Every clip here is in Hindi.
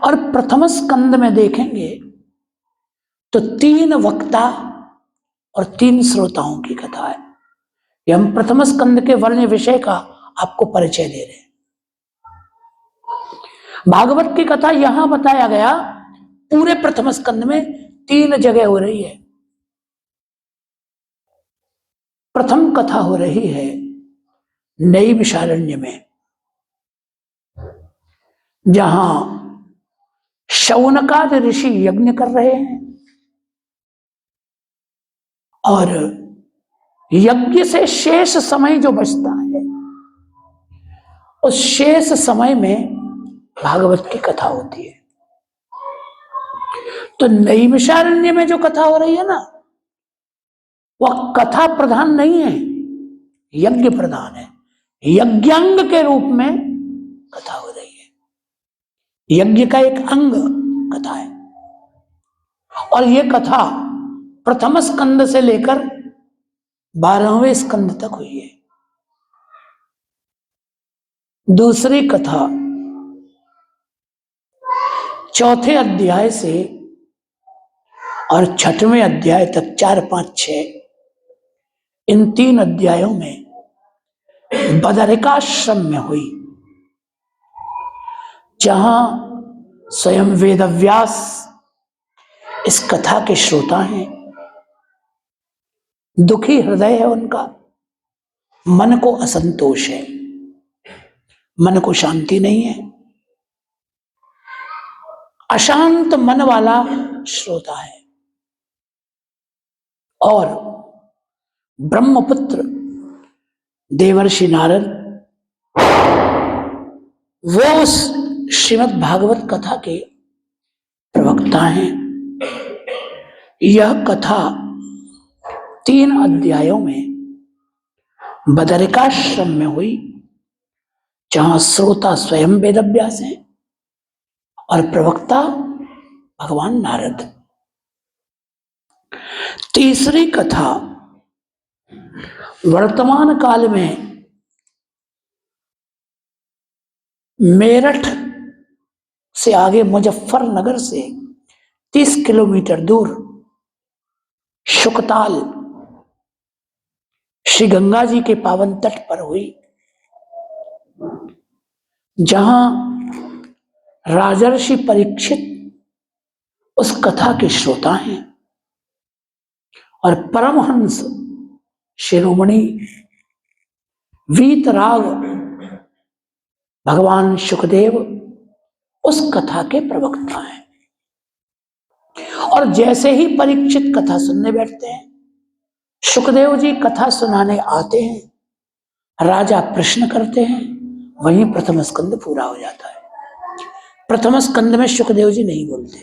और प्रथम स्कंद में देखेंगे तो 3 वक्ता और 3 श्रोताओं की कथा है। ये हम प्रथम स्कंद के वर्ण विषय का आपको परिचय दे रहे हैं। भागवत की कथा यहां बताया गया, पूरे प्रथम स्कंद में 3 जगह हो रही है। प्रथम कथा हो रही है नैमिषारण्य में, जहां शौनकाद ऋषि यज्ञ कर रहे हैं और यज्ञ से शेष समय जो बचता है, उस शेष समय में भागवत की कथा होती है। तो नैमिषारण्य में जो कथा हो रही है ना, वह कथा प्रधान नहीं है, यज्ञ प्रधान है। यज्ञांग के रूप में कथा हो रही है, यज्ञ का एक अंग कथा है। और यह कथा प्रथम स्कंद से लेकर 12वें स्कंद तक हुई है। दूसरी कथा 4थे अध्याय से और 6वें अध्याय तक, 4, 5, 6, इन 3 अध्यायों में बदरिकाश्रम में हुई, जहां स्वयं वेदव्यास इस कथा के श्रोता हैं। दुखी हृदय है उनका, मन को असंतोष है, मन को शांति नहीं है, अशांत मन वाला श्रोता है। और ब्रह्मपुत्र देवर्षि नारद, वो उस श्रीमद् भागवत कथा के प्रवक्ता हैं। यह कथा 3 अध्यायों में बदरिकाश्रम में हुई, जहां श्रोता स्वयं वेदव्यास है और प्रवक्ता भगवान नारद। तीसरी कथा वर्तमान काल में मेरठ से आगे मुजफ्फरनगर से 30 किलोमीटर दूर शुकताल श्री गंगा जी के पावन तट पर हुई, जहां राजर्षि परीक्षित उस कथा के श्रोता हैं और परमहंस शिरोमणि वीतराग भगवान सुखदेव उस कथा के प्रवक्ता हैं। और जैसे ही परीक्षित कथा सुनने बैठते हैं, सुखदेव जी कथा सुनाने आते हैं, राजा प्रश्न करते हैं, वहीं प्रथम स्कंद पूरा हो जाता है। प्रथम स्कंद में सुखदेव जी नहीं बोलते।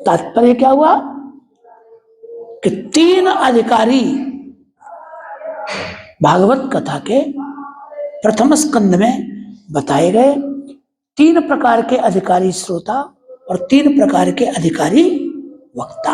तात्पर्य क्या हुआ कि 3 अधिकारी भागवत कथा के प्रथम स्कंद में बताए गए। 3 प्रकार के अधिकारी श्रोता और 3 प्रकार के अधिकारी वक्ता।